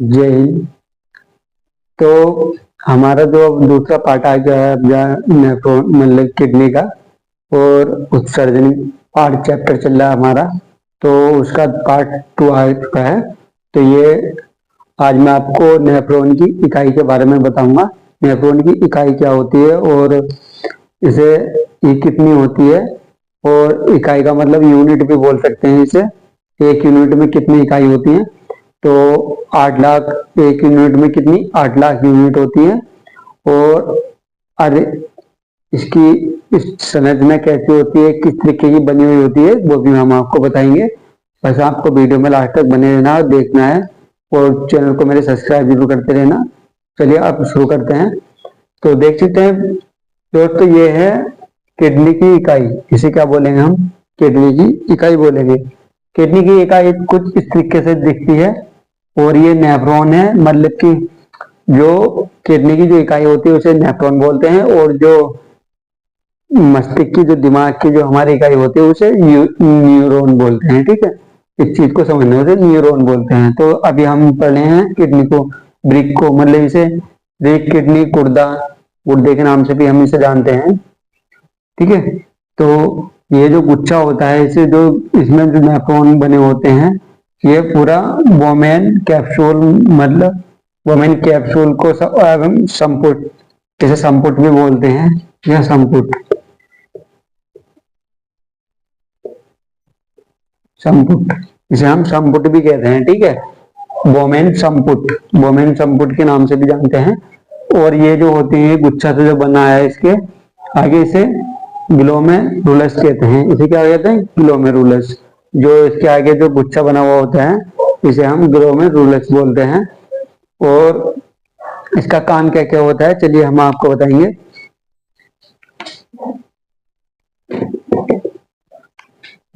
जय हिंद। तो हमारा जो अब दूसरा पार्ट आ गया है नेफ्रॉन मतलब किडनी का, और उत्सर्जन पार्ट चैप्टर चल रहा है हमारा, तो उसका पार्ट 2 आ चुका है। तो ये आज मैं आपको नेफ्रॉन की इकाई के बारे में बताऊंगा। नेफ्रॉन की इकाई क्या होती है और इसे ये कितनी होती है, और इकाई का मतलब यूनिट भी बोल सकते हैं इसे। एक यूनिट में कितनी इकाई होती है, तो 8 लाख, एक यूनिट में कितनी 8 लाख यूनिट होती है। और अरे इसकी इस संरचना कैसी होती है, किस तरीके की बनी हुई होती है, वो भी हम आपको बताएंगे। बस आपको वीडियो में लास्ट तक बने रहना और देखना है, और चैनल को मेरे सब्सक्राइब जरूर करते रहना। चलिए अब शुरू करते हैं। तो देख सकते हैं दोस्तों, ये है किडनी की इकाई। इसे क्या बोलेंगे हम? किडनी की इकाई बोलेंगे। किडनी की इकाई कुछ इस तरीके से दिखती है, और ये नेफ्रॉन है। मतलब कि जो किडनी की जो इकाई होती है उसे नेफ्रॉन बोलते हैं, और जो मस्तिष्क की जो दिमाग की जो हमारी इकाई होती है उसे न्यूरॉन बोलते हैं। ठीक है, इस चीज को समझने उसे न्यूरॉन बोलते हैं। तो अभी हम पढ़े हैं किडनी को, ब्रिक को, मतलब इसे ब्रिक, किडनी, गुर्दा, गुर्दे के नाम से भी हम इसे जानते हैं। ठीक है, तो ये जो गुच्छा होता है, इसे जो इसमें जो नेफ्रॉन बने होते हैं, ये पूरा वोमेन कैप्सूल, मतलब वोमेन कैप्सूल को संपुट, इसे संपुट भी बोलते हैं। यह संपुट, संपुट, इसे हम संपुट भी कहते हैं। ठीक है, वोमेन संपुट, वोमेन संपुट के नाम से भी जानते हैं। और ये जो होते हैं गुच्छा से जो बना है, इसके आगे इसे ग्लोमेरुलस कहते हैं। इसे क्या कहते हैं? ग्लोमेरुलस। जो इसके आगे जो गुच्छा बना हुआ होता है, इसे हम ग्लोमेरुलस बोलते हैं। और इसका काम क्या क्या होता है, चलिए हम आपको बताएंगे।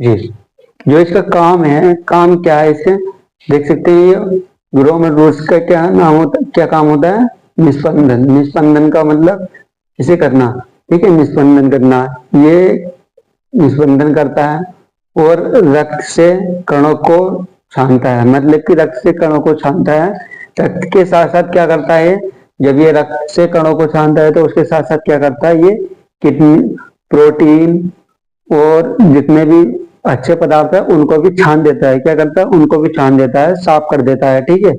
जी, जो इसका काम है, काम क्या है इसे देख सकते हैं। ये ग्लोमेरुलस का क्या नाम होता है, क्या काम होता है? निस्पंदन। निस्पंदन का मतलब इसे करना। ठीक है, निस्पंदन करना। ये निस्पंदन करता है और रक्त से कणों को छानता है। मतलब कि रक्त से कणों को छानता है। रक्त के साथ साथ क्या करता है, जब ये रक्त से कणों को छानता है तो उसके साथ साथ क्या करता है, ये किडनी प्रोटीन और जितने भी अच्छे पदार्थ है उनको भी छान देता है। क्या करता है? उनको भी छान देता है, साफ कर देता है। ठीक है,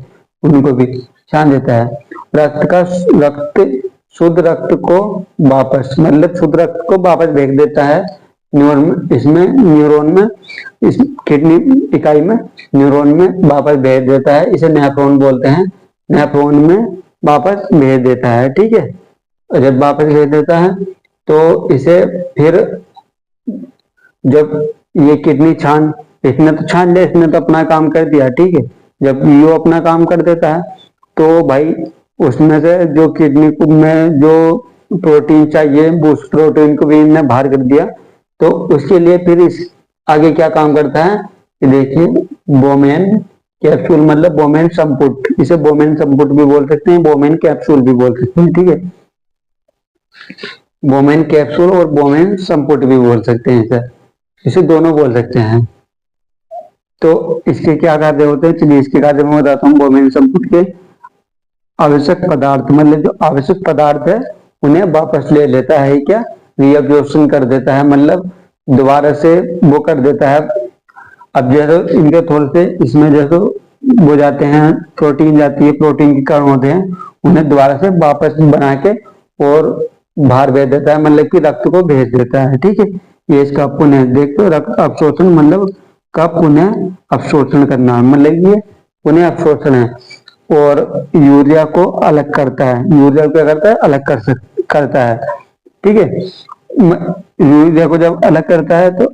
उनको भी छान देता है। रक्त शुद्ध रक्त को वापस, मतलब शुद्ध रक्त को वापस भेज देता है इसमें न्यूरॉन में, इस किडनी इकाई में न्यूरॉन में वापस भेज देता है। इसे नेफ्रॉन बोलते हैं। नेफ्रॉन में वापस भेज देता है। ठीक है, और जब वापस भेज देता है तो इसे फिर जब ये किडनी छान, इसने तो छान लिया, इसने तो अपना काम कर दिया। ठीक है, जब ये अपना काम कर देता है तो भाई उसमें से जो किडनी को में जो प्रोटीन चाहिए, उस प्रोटीन को भी इन्हें बाहर कर दिया। तो उसके लिए फिर इस आगे क्या काम करता है, देखिए, बोमेन कैप्सूल, मतलब बोमेन संपुट। इसे बोमेन संपुट भी बोल सकते हैं, बोमेन कैप्सूल भी बोल सकते हैं। ठीक है, बोमेन कैप्सूल और बोमेन संपुट भी बोल सकते हैं इसे दोनों बोल सकते हैं। तो इसके क्या कार्य होते हैं, चलिए इसके कार्य में बताता हूँ। बोमेन संपुट के आवश्यक पदार्थ, मतलब जो आवश्यक पदार्थ है उन्हें वापस ले लेता है। क्या? रीअब्जॉर्प्शन कर देता है, मतलब दोबारा से वो कर देता है। अब जैसे इनके थोड़े से इसमें जैसे वो जाते हैं, प्रोटीन जाती है, प्रोटीन के कण होते हैं, उन्हें दोबारा से वापस बना के और बाहर भेज देता है, मतलब कि रक्त को भेज देता है। ठीक है, ये इसका पुनः देखो, रक्त अवशोषण, मतलब का पुनः अवशोषण करना, मतलब ये पुनः अवशोषण है। और यूरिया को अलग करता है। यूरिया को क्या करता है? अलग करता है। ठीक है, यूरिया को जब अलग करता है तो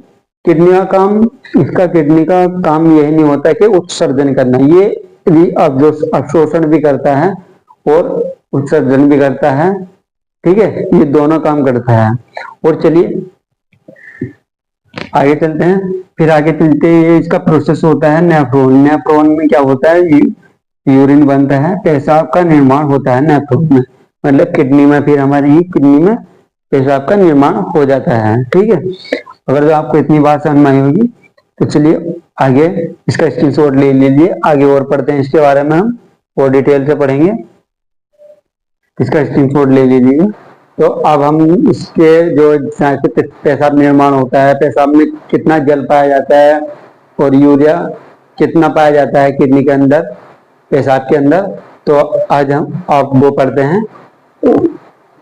किडनी का काम, इसका किडनी का काम यही नहीं होता है कि उत्सर्जन करना, ये अवशोषण भी करता है और उत्सर्जन भी करता है। ठीक है, ये दोनों काम करता है। और चलिए आगे चलते हैं। फिर आगे चलते ये इसका प्रोसेस होता है नेफ्रॉन। नेफ्रॉन में क्या होता है, यूरिन बनता है, पेशाब का निर्माण होता है नेफ्रॉन में, मतलब किडनी में। फिर हमारी किडनी में पेशाब का निर्माण हो जाता है। ठीक है, अगर जो आपको इतनी बात समझ में आई होगी तो चलिए आगे इसका स्क्रीनशॉट ले लीजिए, आगे और पढ़ते हैं इसके बारे में हम। और डिटेल से पढ़ेंगे, इसका स्क्रीनशॉट ले लीजिएगा। तो अब हम इसके जो पेशाब निर्माण होता है, पेशाब में कितना जल पाया जाता है और यूरिया कितना पाया जाता है किडनी के अंदर, पेशाब के अंदर, तो आज हम आप वो पढ़ते हैं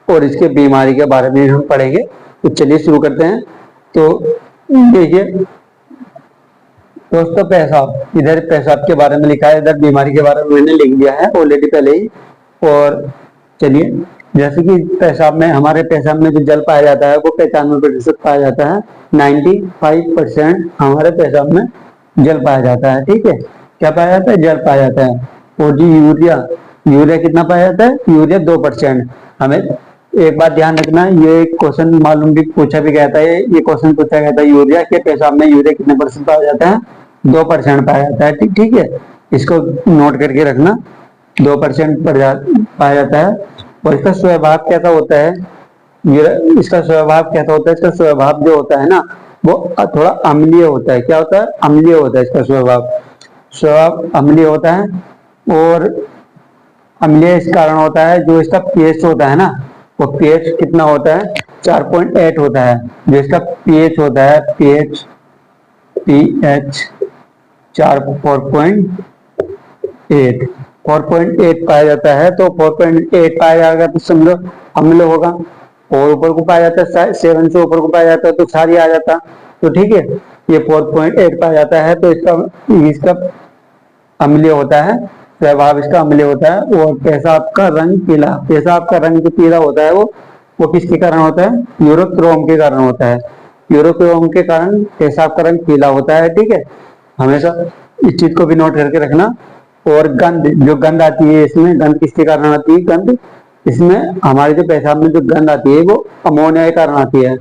और इसके बीमारी के बारे में हम पढ़ेंगे। तो चलिए शुरू करते हैं। तो देखिए दोस्तों, पेशाब, इधर पेशाब के बारे में लिखा है, इधर बीमारी के बारे में मैंने लिख दिया है ऑलरेडी पहले ही। और चलिए, जैसे कि पेशाब में, हमारे पेशाब में जो जल पाया जाता है वो 95% पाया जाता है। 95% हमारे पेशाब में जल पाया जाता है। ठीक है, क्या पाया जाता है? जल पाया जाता है। और जो यूरिया, यूरिया कितना पाया जाता है? यूरिया 2%। हमें एक बात ध्यान रखना, ये क्वेश्चन मालूम भी पूछा भी गया था, ये क्वेश्चन पूछा गया था यूरिया के पेशाब में यूरिया कितने % पाया जाता है? 2% पाया जाता है। ठीक है, इसको नोट करके रखना, 2% पाया जाता है। और इसका स्वभाव कैसा होता है? इसका स्वभाव कैसा होता है? इसका स्वभाव जो होता है ना, वो थोड़ा अम्लीय होता है। क्या होता है? अम्लीय होता है इसका स्वभाव। स्वभाव अम्लीय होता है। और अम्लीय इस कारण होता है, जो इसका पीएच होता है ना, वो पीएच कितना होता है? 4.8 होता है। जो इसका पीएच होता है, पीएच 4.8 पाया जाता है। तो 4.8 पाया जाएगा तो समझो अम्ल होगा। और ऊपर को पाया जाता है 7 से ऊपर को पाया जाता है तो क्षारीय आ जाता। तो ठीक है, ये 4.8 पाया जाता है, तो इसका अम्लीय होता है, स्वभाव इसका अम्लीय होता है। और पेशाब का रंग पीला, पेशाब का रंग जो पीला होता है वो किसके कारण होता है? यूरोक्रोम के कारण होता है। यूरोक्रोम के कारण पेशाब का रंग पीला होता है। ठीक है, हमेशा इस चीज को भी नोट करके रखना। और गंध, जो गंध आती है इसमें, गंध किसके कारण आती है? गंध इसमें, हमारे जो पेशाब में जो गंध आती है वो अमोनिया के कारण आती है।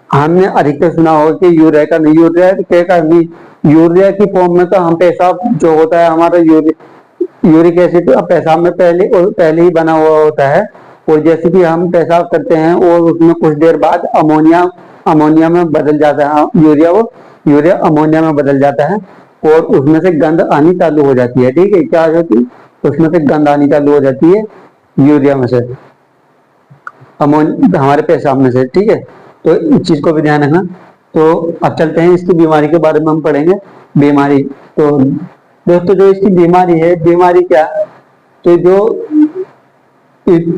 हमने अधिकतर सुना होगा कि यूरिया का नहीं, यूरिया के कारण नहीं, यूरिया की फॉर्म में तो हम पेशाब जो होता है हमारा यूरिक एसिड पेशाब में पहले ही बना हुआ होता है। और जैसे कि हम पेशाब करते हैं और उसमें कुछ देर बाद अमोनिया में बदल जाता है, यूरिया अमोनिया में बदल जाता है और उसमें से गंध आनी चालू हो जाती है। ठीक है, क्या हो जाती है? उसमें से गंध आनी चालू हो जाती है यूरिया में से, हमारे पेशाब में से। ठीक है, तो इस चीज को भी ध्यान रखना। तो अब चलते हैं, इसकी बीमारी के बारे में हम पढ़ेंगे। बीमारी, तो दोस्तों जो इसकी बीमारी है, बीमारी क्या? तो जो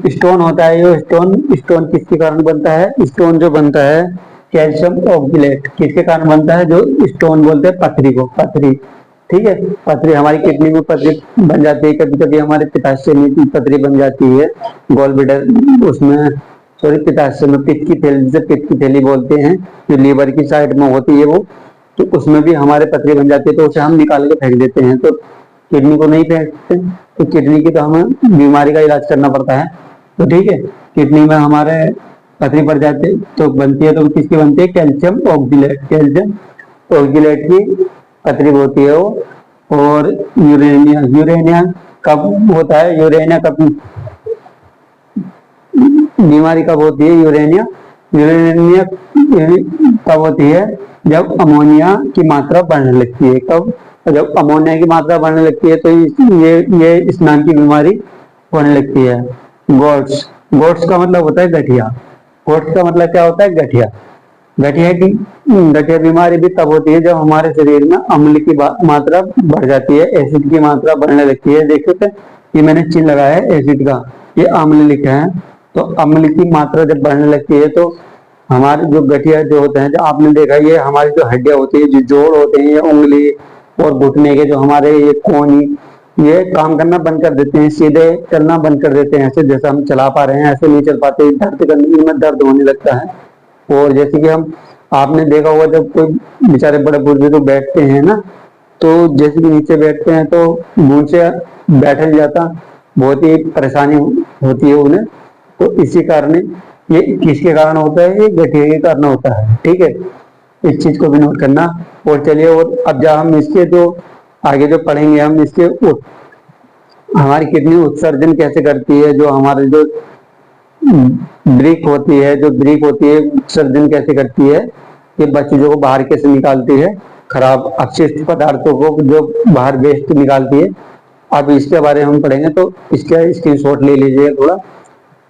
स्टोन होता है, ये स्टोन किसके कारण बनता है? स्टोन जो बनता है कैल्शियम ऑक्जेलेट, किसके कारण बनता है? जो स्टोन बोलते हैं पथरी को, पथरी। ठीक है, पथरी हमारी किडनी में पथरी बन जाती है, कभी कभी हमारे पित्ताशय में पथरी बन जाती है, गॉल ब्लैडर उसमें, सॉरी पित्ताशय में, पित्त की थैली, जिसे पित्त की थैली बोलते हैं, जो लीवर की साइड में होती है वो, तो उसमें भी हमारे पथरी बन जाती है, तो उसे हम निकाल के फेंक देते हैं। तो किडनी को नहीं फेंकते, तो किडनी की तो हमें बीमारी का इलाज करना पड़ता है। तो ठीक है, किडनी में हमारे पथरी पड़ जाती है तो बनती है, तो किसकी बनती है? कैल्शियम ऑक्जेलेट, कैल्शियम ऑक्जेलेट की पथरी होती है वो। और यूरेनिया कब होता है? यूरेनिया कब, बीमारी कब होती है? यूरेनिया कब होती है? जब अमोनिया की मात्रा बढ़ने लगती है। कब? जब अमोनिया की मात्रा बढ़ने लगती है तो ये स्नान की बीमारी होने लगती है। गोट्स का मतलब होता है गठिया। गोट्स का मतलब क्या होता है? गठिया। गठिया बीमारी भी तब होती है जब हमारे शरीर में अम्ल की मात्रा बढ़ जाती है, एसिड की मात्रा बढ़ने लगती है। देखते, ये मैंने चिन्ह लगाया है एसिड का, ये अम्ल लिखा है। तो अम्ल की मात्रा जब बढ़ने लगती है तो हमारे जो गठिया जो होते हैं, जो आपने देखा, ये हमारी जो हड्डियां होती है, जो जोड़ होते हैं, ये उंगली और घुटने के जो हमारे ये कोहनी, ये काम करना बंद कर देते हैं, सीधे चलना बंद कर देते हैं। ऐसे जैसे हम चला पा रहे हैं ऐसे नहीं चल पाते, दर्द होने लगता है। और जैसे कि आपने देखा होगा जब कोई बेचारे बड़े बुजुर्ग बैठते हैं ना, तो जैसे कि नीचे बैठते हैं तो मुंह से बैठा नहीं जाता, बहुत ही परेशानी होती है उन्हें। तो इसी कारण, ये किसके कारण होता है? ये गठिया के कारण होता है। ठीक है, इस चीज को भी नोट करना। और चलिए, और अब जब हम इसके जो आगे जो पढ़ेंगे, हम इसके हमारी किडनी उत्सर्जन कैसे करती है, जो हमारे जो ब्रेक होती है, उत्सर्जन कैसे करती है, ये चीजों को बाहर कैसे निकालती है, खराब अपशिष्ट पदार्थों को जो बाहर वेस्ट निकालती है, अब इसके बारे में हम पढ़ेंगे, तो इसका स्क्रीनशॉट ले लीजिए थोड़ा।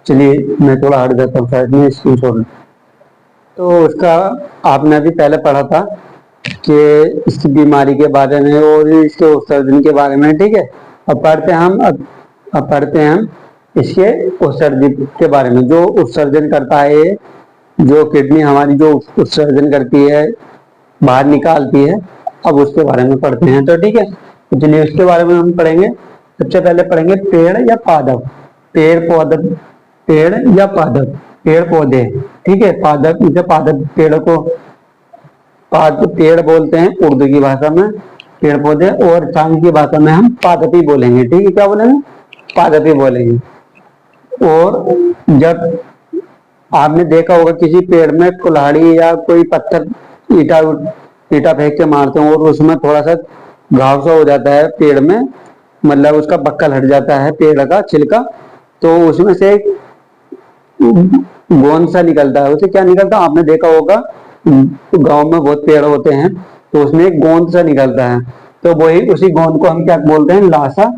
चलिए मैं थोड़ा हट जाता हूँ, साइड में स्क्रीनशॉट। तो उसका आपने अभी पहले पढ़ा था कि इसकी बीमारी के बारे में और इसके उत्सर्जन के बारे में, ठीक है। अब पढ़ते हैं हम, अब पढ़ते हैं हम इसके उत्सर्जन के बारे में। जो उत्सर्जन करता है ये, जो किडनी हमारी जो उत्सर्जन करती है, बाहर निकालती है, अब उसके बारे में पढ़ते हैं। तो ठीक है, तो चलिए उसके बारे में हम पढ़ेंगे। सबसे पहले पढ़ेंगे पेड़ या पादप। पेड़ पौधे, पेड़ या पादप, पेड़ पौधे, ठीक है। पादप, इसे पादप, पेड़ को पेड़ बोलते हैं उर्दू की भाषा में, पेड़ पौधे, और साइंस की भाषा में हम पादप ही बोलेंगे, ठीक है। क्या बोलेंगे? पादप ही बोलेंगे। और जब आपने देखा होगा किसी पेड़ में कुल्हाड़ी या कोई पत्थर, ईटा ईटा फेंक के मारते हैं और उसमें थोड़ा सा घाव सा हो जाता है पेड़ में, मतलब उसका बक्कल हट जाता है पेड़ का छिलका, तो उसमें से एक गोंद सा निकलता है। उसे क्या निकलता है? आपने देखा होगा गांव में बहुत पेड़ होते हैं, तो उसमें एक गोंद सा निकलता है, तो वही उसी गोंद को हम क्या बोलते हैं? लाशा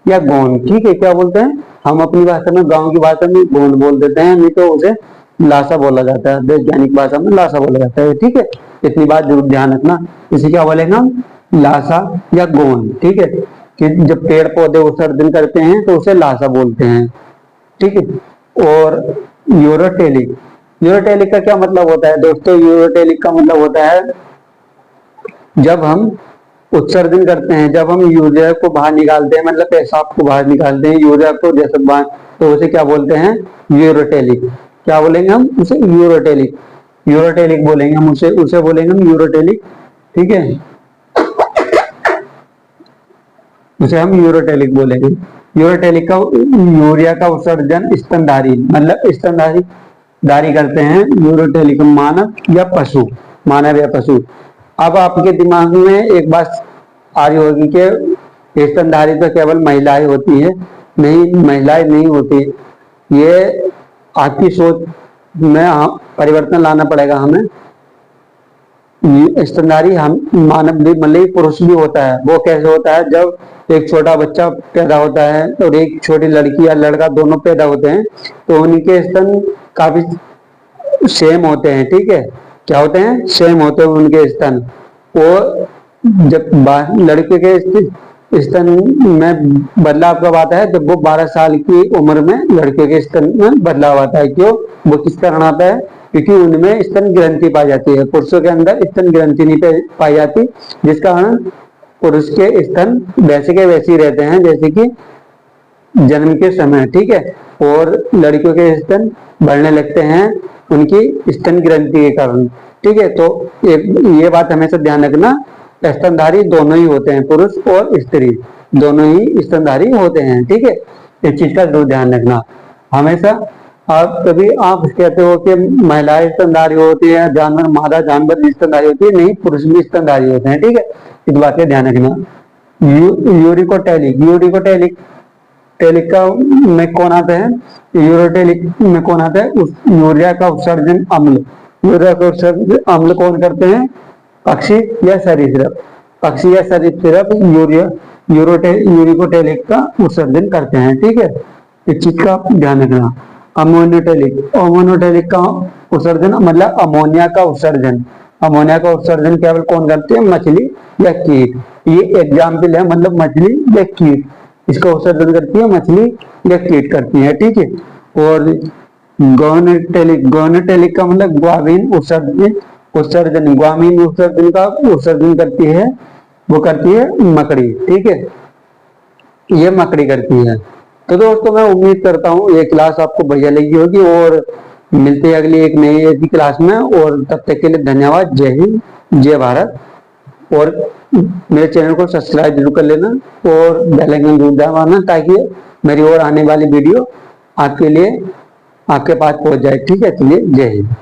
या गोंद, ठीक है। क्या बोलते हैं? हम अपनी भाषा में, गांव की भाषा में गोंद बोल देते हैं, नहीं तो उसे लाशा बोला जाता है, वैज्ञानिक भाषा में लाशा बोला जाता है, ठीक है। इतनी बात जरूर ध्यान रखना। इसे क्या बोलेंगे हम? लाशा या गोंद, ठीक है। कि जब पेड़ पौधे उत्सर्जन करते हैं तो उसे लाशा बोलते हैं, ठीक है। और यूरोटेलिक, यूरोटेलिक का क्या मतलब होता है दोस्तों? यूरोटेलिक का मतलब होता है जब हम उत्सर्जन करते हैं, जब हम यूरिया को बाहर निकालते हैं, मतलब पेशाब को बाहर निकालते हैं, यूरिया को जैसे बाहर, तो उसे क्या बोलते हैं? यूरोटेलिक। क्या बोलेंगे हम उसे? यूरोटेलिक, यूरोटेलिक बोलेंगे हम उसे, उसे बोलेंगे हम यूरोटेलिक, ठीक है। उसे हम यूरोटेलिक बोलेंगे। यूरोटेलिक का, यूरिया का उत्सर्जन स्तनधारी, मतलब स्तनधारी धारी करते हैं यूरोटेलिक, मानव या पशु, मानव या पशु। अब आपके दिमाग में एक बात आ रही होगी कि स्तनधारी तो केवल महिलाएं होती है। नहीं, महिलाएं नहीं होती, ये आपकी सोच में परिवर्तन लाना पड़ेगा हमें। स्तनधारी हम मानव भी, मतलब पुरुष भी होता है। वो कैसे होता है? जब एक छोटा बच्चा पैदा होता है और एक छोटी लड़की या लड़का दोनों पैदा होते हैं, तो उनके स्तन काफी सेम होते हैं, ठीक है। क्या होते हैं? सेम होते हैं उनके स्तन। वो जब लड़के के स्तन में बदलाव कब आता है? जब वो 12 साल की उम्र में लड़के के स्तन में बदलाव आता है। क्यों? वो किस कारण आता है? क्योंकि उनमें स्तन ग्रंथि पाई जाती है, पुरुषों के अंदर स्तन ग्रंथि नहीं पाई जाती, जिस कारण पुरुष के स्तन वैसे के वैसे ही रहते हैं जैसे कि जन्म के समय, ठीक है। और लड़कियों के स्तन बढ़ने लगते हैं उनकी स्तन ग्रंथि के कारण, ठीक है। तो ये बात हमेशा ध्यान रखना, स्तनधारी दोनों ही होते हैं, पुरुष और स्त्री दोनों ही स्तनधारी होते हैं, ठीक है। इस चीज का जरूर ध्यान रखना हमेशा। आप कभी आप कहते हो कि महिलाएं स्तनधारी होती है, जानवर, मादा जानवर स्तनधारी होती है, नहीं, पुरुष भी स्तनधारी होते हैं, ठीक है। इस बात का ध्यान रखना। यूरिकोटेलिक, यूरिकोटेलिक टेलिक का में कौन आता है? यूरोटेलिक में कौन आता है? उस यूरिया का उत्सर्जन अम्ल, यूरिया का उत्सर्जन अम्ल कौन करते हैं? पक्षी या सरीसृप, पक्षी या सरीसृप यूरिया यूरिकोटेलिक का उत्सर्जन करते हैं, ठीक है। इस चीज का ध्यान रखना। अमोनियोटेलिक, अमोनियोटेलिक का उत्सर्जन मतलब अमोनिया का उत्सर्जन, अमोनिया का उत्सर्जन केवल कौन करते हैं? मछली या कीट। ये एग्जाम्पल है, मतलब मछली या कीट, इसका उत्सर्जन करती है मछली या कीट करती है, ठीक है। और गोनेटेलिक, गोनेटेलिक का मतलब ग्वामीन उत्सर्जन, उत्सर्जन ग्वामीन उत्सर्जन का उत्सर्जन करती है, वो करती है मकड़ी, ठीक है। ये मकड़ी करती है। तो दोस्तों मैं उम्मीद करता हूँ ये क्लास आपको बढ़िया लगी होगी, और मिलते हैं अगली एक नई ऐसी क्लास में, और तब तक के लिए धन्यवाद। जय हिंद, जय भारत। और मेरे चैनल को सब्सक्राइब जरूर कर लेना और बेल आइकन जरूर दबाना, ताकि मेरी और आने वाली वीडियो आपके लिए, आपके पास पहुंच जाए, ठीक है। चलिए, जय हिंद।